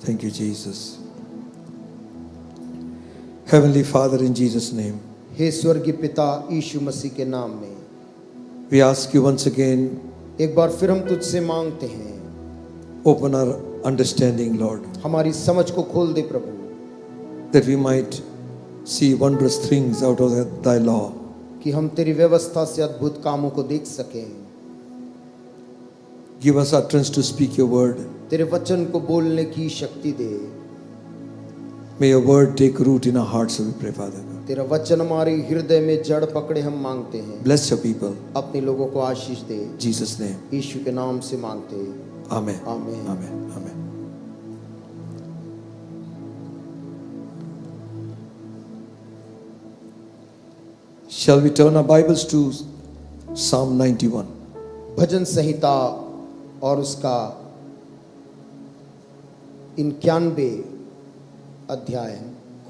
Thank you, Jesus. Heavenly Father, in Jesus' name, हे स्वर्गीय पिता यीशु मसीह के नाम में we ask you once again, एक बार फिर हम तुझसे मांगते हैं, open our understanding, Lord, हमारी समझ को खोल दे प्रभु, that we might see wondrous things out of thy law. कि हम तेरी व्यवस्था से अद्भुत कामों को देख सकें। Give us utterance to speak your word. तेरे वचन को बोलने की शक्ति दे। May your word take root in our hearts, we pray, Father. तेरा वचन हमारे हृदय में जड़ पकड़े, हम मांगते हैं। Bless your people. अपने लोगों को आशीष दे, In Jesus' name. यीशु के नाम से मांगते हैं। Amen. आमीन। Amen. Amen. Shall we turn our Bibles to Psalm 91? भजन संहिता और उसका 91 अध्याय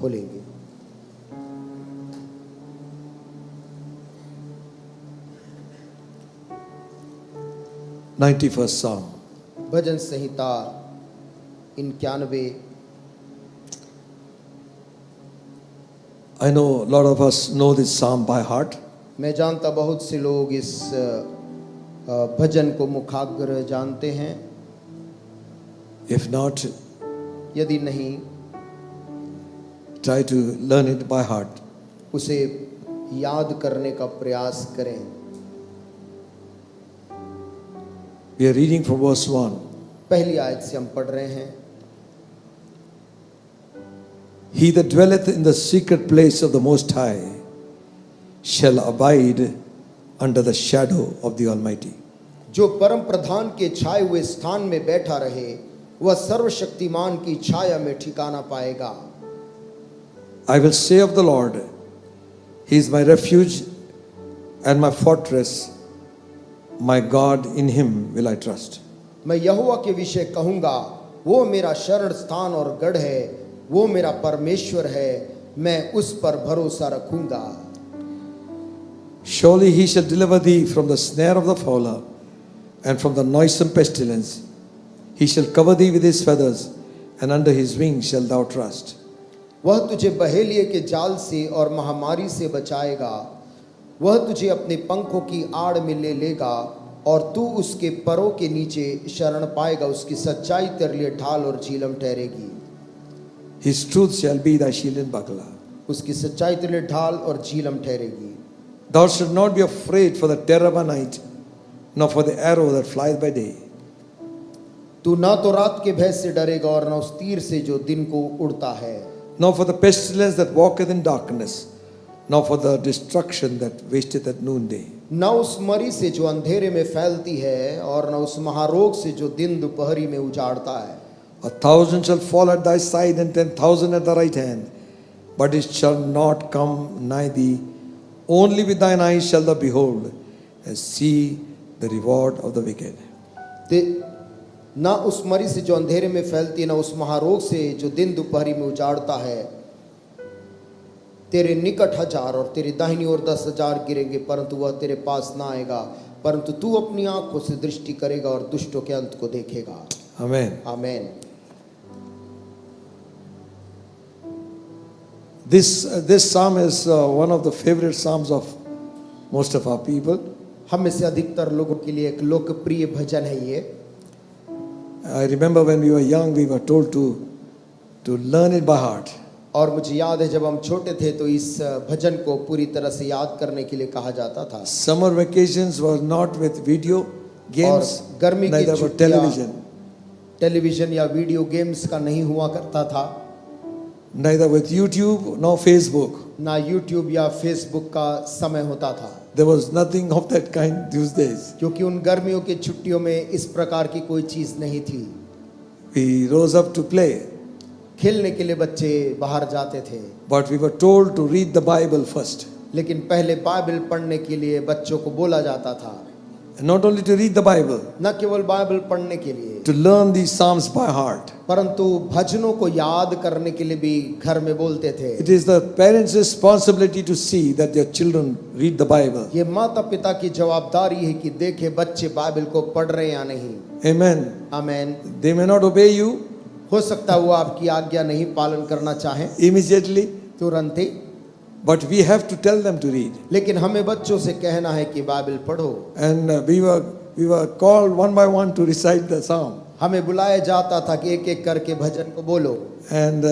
खोलेंगे। $91st Psalm. Bhajan Samhita 91। I know a lot of us know this psalm by heart. मैं जानता बहुत से लोग इस भजन को मुखाग्र जानते हैं। If not, यदि नहीं, try to learn it by heart. उसे याद करने का प्रयास करें। We are reading from verse 1. पहली आयत से हम पढ़ रहे हैं। He that dwelleth in the secret place of the Most High shall abide under the shadow of the Almighty. जो परम प्रधान के छाए हुए स्थान में बैठा रहे, वह सर्वशक्तिमान की छाया में ठिकाना पाएगा। I will say of the Lord, He is my refuge and my fortress, my God, in Him will I trust. मैं यहोवा के विषय कहूँगा, वो मेरा शरण स्थान और गढ़ है, वो मेरा परमेश्वर है, मैं उस पर भरोसा रखूँगा। Surely He shall deliver thee from the snare of the fowler and from the noisome pestilence. He shall cover thee with His feathers, and under His wings shalt thou trust. वह तुझे बहेलिए के जाल से और महामारी से बचाएगा। वह तुझे अपने पंखों की आड़ में ले लेगा और तू उसके परों के नीचे शरण पाएगा। उसकी सच्चाई तेरे लिए ढाल और झीलम ठहरेगी। His truth shall be thy shield and buckler. उसकी सच्चाई तेरे लिए ढाल और झीलम ठहरेगी। Thou shalt not be afraid for the terror by night, nor for the arrow that flieth by day. तू ना तो रात के भय से डरेगा और न उस तीर से जो दिन को उड़ता है। Nor for the pestilence that walketh in darkness, nor for the destruction that wasteth at noonday. न उस मरी से जो अंधेरे में फैलती है और न उस महारोग से जो दिन दोपहरी में उजाड़ता है। 1,000 shall fall at thy side and 10,000 at thy right hand, but it shall not come nigh thee. Only with thine eyes shalt thou behold and see the reward of the wicked. ना उस मरी से जो अंधेरे में फैलती है, ना उस महारोग से जो दिन दोपहरी में उजाड़ता है। तेरे निकट 1000 और तेरी दाहिनी ओर 10,000 गिरेंगे, परंतु वह तेरे पास ना आएगा। परंतु तू अपनी आंखों से दृष्टि करेगा और दुष्टों के अंत को देखेगा। Amen. आमीन। This psalm is one of the favorite psalms of most of our people. हम में से अधिकतर लोगों के लिए एक लोकप्रिय भजन है ये। I remember when we were young, we were told to learn it by heart. और मुझे याद है जब हम छोटे थे तो इस भजन को पूरी तरह से याद करने के लिए कहा जाता था। Summer vacations were not with video games, और गर्मी की neither were television. टेलीविजन या वीडियो गेम्स का नहीं हुआ करता था। Neither with YouTube nor Facebook. ना यूट्यूब या फेसबुक का समय होता था। There was nothing of that kind these days. क्योंकि उन गर्मियों की छुट्टियों में इस प्रकार की कोई चीज नहीं थी। We rose up to play. खेलने के लिए बच्चे बाहर जाते थे। But we were told to read the Bible first. लेकिन पहले बाइबल पढ़ने के लिए बच्चों को बोला जाता था। And not only to read the Bible, न केवल बाइबल पढ़ने के लिए, to learn these psalms by heart. परंतु भजनों को याद करने के लिए भी घर में बोलते थे। It is the parents' responsibility to see that their children read the Bible. ये माता पिता की जवाबदारी है कि देखे बच्चे बाइबल को पढ़ रहे हैं या नहीं। Amen. आमीन। They may not obey you. हो सकता है वो आपकी आज्ञा नहीं पालन करना चाहे immediately, तुरंत ही, but we have to tell them to read. लेकिन हमें बच्चों से कहना है कि बाइबल पढ़ो। And we were called one by one to recite the psalm. हमें बुलाया जाता था कि एक एक करके भजन को बोलो, And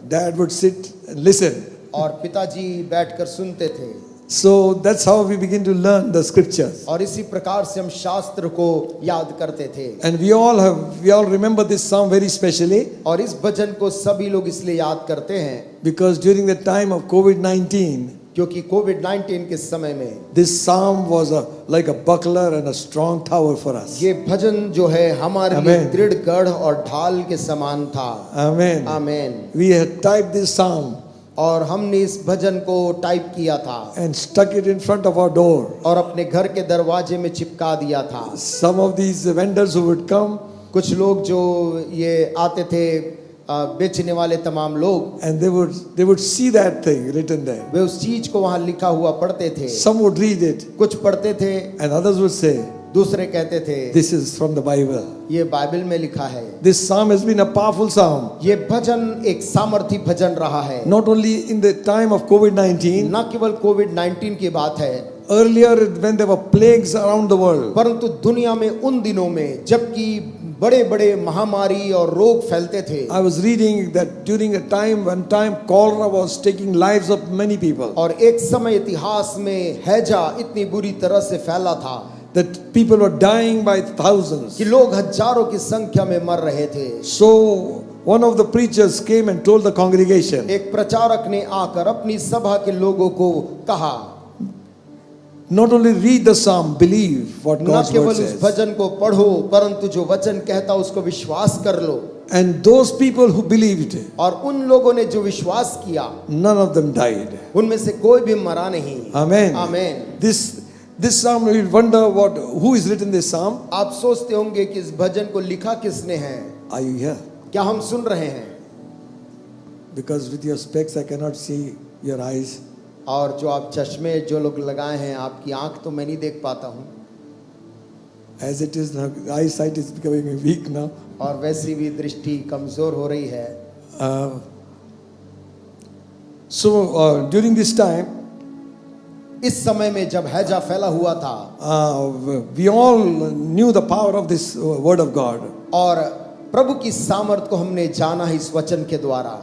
dad would sit and listen. और पिताजी बैठकर सुनते थे। So that's how we begin to learn the scriptures. और इसी प्रकार से हम शास्त्र को याद करते थे। And we all remember this psalm very specially और इस भजन को सभी लोग इसलिए याद करते हैं because during the time of COVID-19, क्योंकि कोविड-19 के समय में this psalm was like a buckler and a strong tower for us. ये भजन जो है हमारे लिए Amen. दृढ़ गढ़ और ढाल के समान था। Amen. आमीन। We had typed this psalm और हमने इस भजन को टाइप किया था and stuck it in front of our door. और अपने घर के दरवाजे में चिपका दिया था। Some of these vendors who would come कुछ लोग जो ये आते थे बेचने वाले तमाम लोग, and they would see that thing written there. वे उस चीज को वहां लिखा हुआ पढ़ते थे। Some would read it कुछ पढ़ते थे, and others would say, दूसरे कहते थे this is from the Bible. ये बाइबल में लिखा है। This psalm has been a powerful psalm. ये भजन एक सामर्थी भजन रहा है। Not only in the time of COVID-19, न केवल कोविड-19 की बात है, earlier when there were plagues around the world. परंतु दुनिया में उन दिनों में जबकि बड़े बड़े महामारी और रोग फैलते थे। I was reading that during a time when cholera was taking lives of many people. और एक समय इतिहास में हैजा इतनी बुरी तरह से फैला था That people were dying by thousands. कि लोग हजारों की संख्या में मर रहे थे। So one of the preachers came and told the congregation, एक प्रचारक ने आकर अपनी सभा के लोगों को कहा, not only read the psalm, believe what न God's केवल word उस says. भजन को पढ़ो परंतु जो वचन कहता उसको विश्वास कर लो। And those people who believed, और उन लोगों ने जो विश्वास किया, none of them died. उनमें से कोई भी मरा नहीं। Amen. आमीन। This psalm, you wonder who is written this psalm. आप सोचते होंगे कि इस भजन को लिखा किसने है? Are you here? क्या हम सुन रहे हैं? Because with your specs I cannot see your eyes. और जो आप चश्मे जो लोग लगाए हैं, आपकी आंख तो मैं नहीं देख पाता हूँ। As it is now, eyesight is becoming weak now. और वैसी भी दृष्टि कमजोर हो रही है। So during this time, इस समय में जब हैजा फैला हुआ था, we all knew the power of this word of God. और प्रभु की सामर्थ को हमने जाना है इस वचन के द्वारा।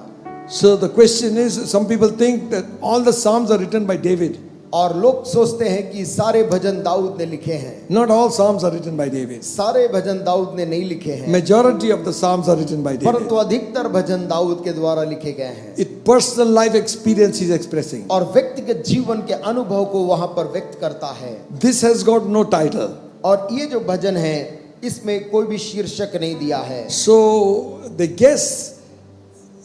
So the question is, some people think that all the psalms are written by David. और लोग सोचते हैं कि सारे भजन दाऊद ने लिखे हैं। Not all psalms are written by David. सारे भजन दाऊद ने नहीं लिखे हैं, Majority of the psalms are written by David. परंतु अधिकतर भजन दाऊद के द्वारा लिखे गए हैं। It personal life experience he's expressing. और व्यक्तिगत जीवन के अनुभव को वहां पर व्यक्त करता है। This has got no title. और ये जो भजन है इसमें कोई भी शीर्षक नहीं दिया है। So the guess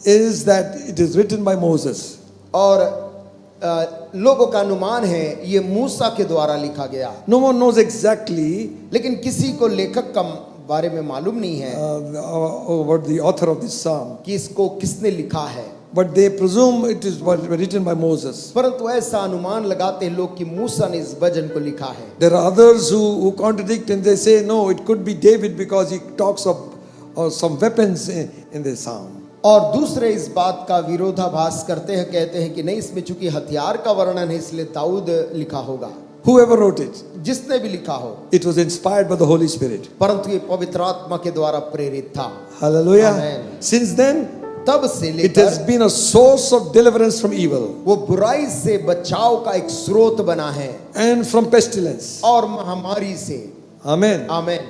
is that it is written by Moses. और लोगों का अनुमान है ये मूसा के द्वारा लिखा गया। No one knows exactly लेकिन किसी को लेखक का बारे में मालूम नहीं है what the author of this psalm. कि इसको किसने लिखा है, But they presume it is written by Moses. परंतु ऐसा अनुमान लगाते हैं लोग कि मूसा ने इस भजन को लिखा है। There are others who contradict and they say no, it could be David because he talks of some weapons in the psalm. और दूसरे इस बात का विरोधाभास करते हैं, कहते हैं कि नहीं, इसमें चूंकि हथियार का वर्णन है इसलिए दाऊद लिखा होगा। Whoever wrote it, जिसने भी लिखा हो, it was inspired by the Holy Spirit. परंतु ये पवित्र आत्मा के द्वारा प्रेरित था। Hallelujah. Amen. Since then, तब से it has लेकर been a source of deliverance from evil वो बुराई से बचाव का एक स्रोत बना है and from pestilence. और महामारी से। Amen. आमीन।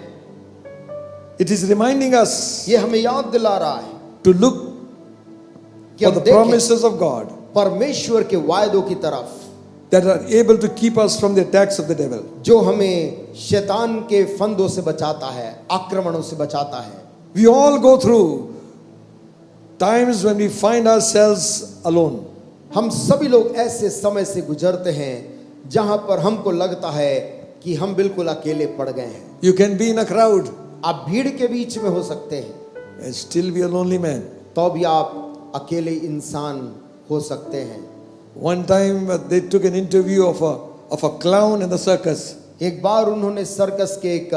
It is reminding us ये हमें याद दिला रहा है to look कि for हम the देखें promises of God परमेश्वर के वायदों की तरफ that are able to keep us from the attacks of the devil. जो हमें शैतान के फंदों से बचाता है, आक्रमणों से बचाता है। We all go through times when we find ourselves alone. हम सभी लोग ऐसे समय से गुजरते हैं जहां पर हमको लगता है कि हम बिल्कुल अकेले पड़ गए हैं। You can be in a crowd आप भीड़ के बीच में हो सकते हैं, and still be a lonely man. तो भी आप अकेले इंसान हो सकते हैं। One time they took an interview of a clown in the circus. एक बार उन्होंने सर्कस के एक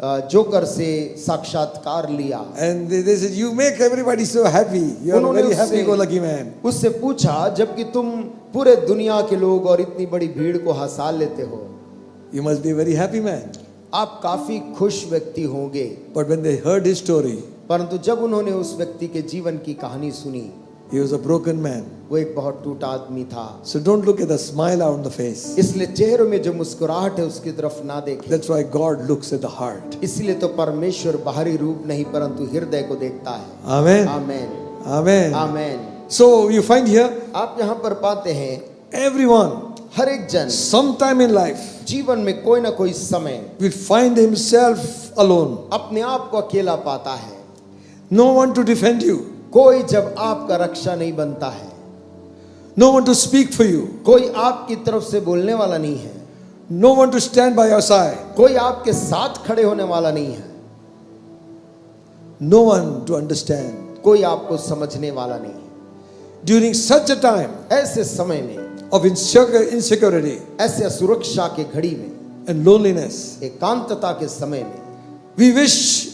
जोकर से साक्षात्कार लिया। And they said, you make everybody so happy. You are a उन्होंने very उससे- happy-go-lucky man. उससे पूछा, जबकि तुम पूरे दुनिया के लोग और इतनी बड़ी भीड़ को हंसा लेते हो, You must be a very happy man. आप काफी खुश व्यक्ति होंगे। But when they heard his story, परंतु जब उन्होंने उस व्यक्ति के जीवन की कहानी सुनी, he was a broken man. वो एक बहुत टूटा आदमी था। So don't look at the smile on the face. इसलिए चेहरों में जो मुस्कुराहट है उसकी तरफ ना देखें। That's why God looks at the heart. इसलिए तो परमेश्वर बाहरी रूप नहीं परंतु हृदय को देखता है। Amen. Amen, Amen. Amen. So you find here, आप यहाँ पर पाते हैं, everyone, हर एक जन sometime in life, जीवन में कोई ना कोई समय will find himself alone. अपने आप को अकेला पाता है। No one to defend you. कोई जब आपका रक्षा नहीं बनता है, No one to speak for you. कोई आपकी तरफ से बोलने वाला नहीं है, No one to stand by your side. कोई आपके साथ खड़े होने वाला नहीं है, No one to understand. कोई आपको समझने वाला नहीं है। During such a time ऐसे समय में, of insecurity ऐसे असुरक्षा के घड़ी में, and loneliness, एकांतता के समय में, we wish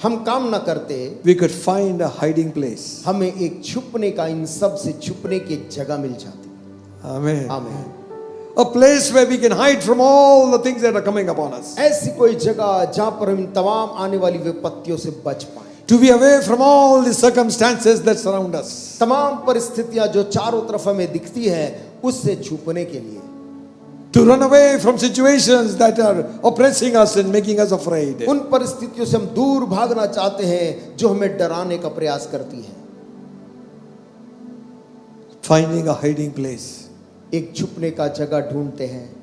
हम काम न करते we could find a hiding place. हमें एक छुपने का, इन सब से छुपने की एक जगह मिल जाती। Amen. आमीन। A place where we can hide from all the things that are coming upon us. ऐसी कोई जगह जहां पर हम तमाम आने वाली विपत्तियों से बच पाए, To be away from all the circumstances that surround us. तमाम परिस्थितियां जो चारों तरफ हमें दिखती है उससे छुपने के लिए, To run away from situations that are oppressing us and making us afraid. उन परिस्थितियों से हम दूर भागना चाहते हैं जो हमें डराने का प्रयास करती है। Finding a hiding place एक छुपने का जगह ढूंढते हैं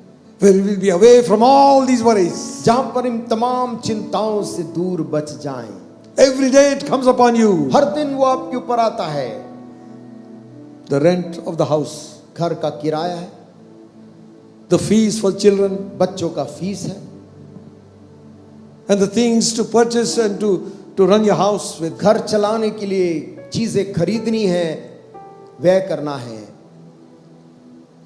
where we will be away from all these worries. जहां पर इन तमाम चिंताओं से दूर बच जाएं। Every day it comes upon you. हर दिन वो आपके ऊपर आता है। The rent of the house, घर का किराया है, the fees for children, बच्चों का फीस है, and the things to purchase and to run your house with. घर चलाने के लिए चीजें खरीदनी है, व्यय करना है।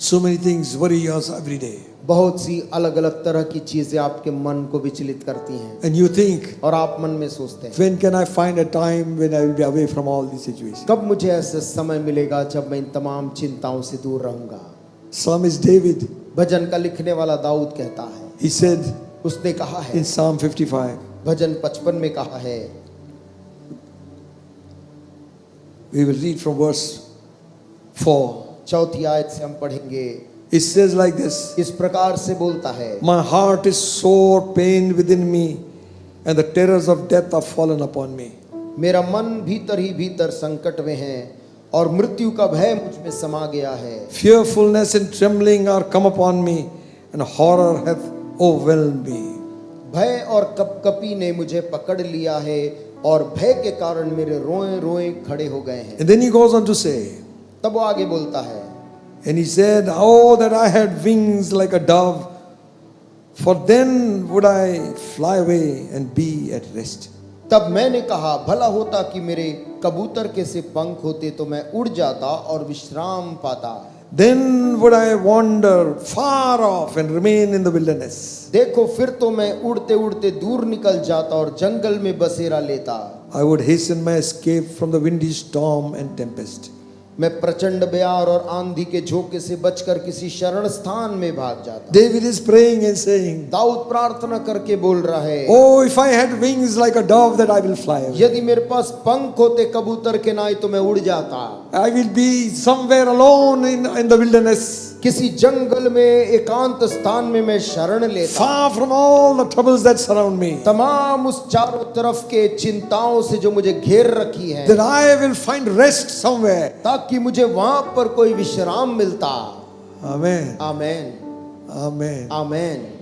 So many things worry us every day. बहुत सी अलग अलग तरह की चीजें आपके मन को विचलित करती हैं And you think, और आप मन में सोचते हैं, when can I find a time when I will be away from all these situations? कब मुझे ऐसे समय मिलेगा जब मैं इन तमाम चिंताओं से दूर रहूंगा। Psalmist David, भजन का लिखने वाला दाऊद कहता है, he said उसने कहा है, in Psalm 55, भजन 55 में कहा है, we will read from verse 4. चौथी आयत से हम पढ़ेंगे। It says like this, इस प्रकार से बोलता है, my heart is sore pained within me, and the terrors of death are fallen upon me. मेरा मन भीतर ही भीतर संकट में है और मृत्यु का भय मुझ में समा गया है। Fearfulness and trembling are come upon me, and horror hath overwhelmed me. भय और कपकपी ने मुझे पकड़ लिया है और भय के कारण मेरे रोए रोए खड़े हो गए हैं। And then he goes on to say, तब वो आगे बोलता है, and he said, oh, that I had wings like a dove, for then would I fly away and be at rest. तब मैंने कहा, भला होता कि मेरे कबूतर के से पंख होते तो मैं उड़ जाता और विश्राम पाता। Then would I wander far off and remain in the wilderness. देखो, फिर तो मैं उड़ते उड़ते दूर निकल जाता और जंगल में बसेरा लेता। I would hasten my escape from the windy storm and tempest. मैं प्रचंड बयार और आंधी के झोंके से बचकर किसी शरण स्थान में भाग जाता। David is praying and saying, Dawood प्रार्थना करके बोल रहा है, oh, if I had wings like a dove, that I will fly away. यदि मेरे पास पंख होते कबूतर के नाई तो मैं उड़ जाता। I will be somewhere alone in the wilderness, किसी जंगल में एकांत स्थान में मैं शरण लेता, far from all the troubles that surround me, तमाम उस चारों तरफ के चिंताओं से जो मुझे घेर रखी है, that I will find rest somewhere. ताकि मुझे वहां पर कोई विश्राम मिलता। Amen. आमेन, Amen. आमेन।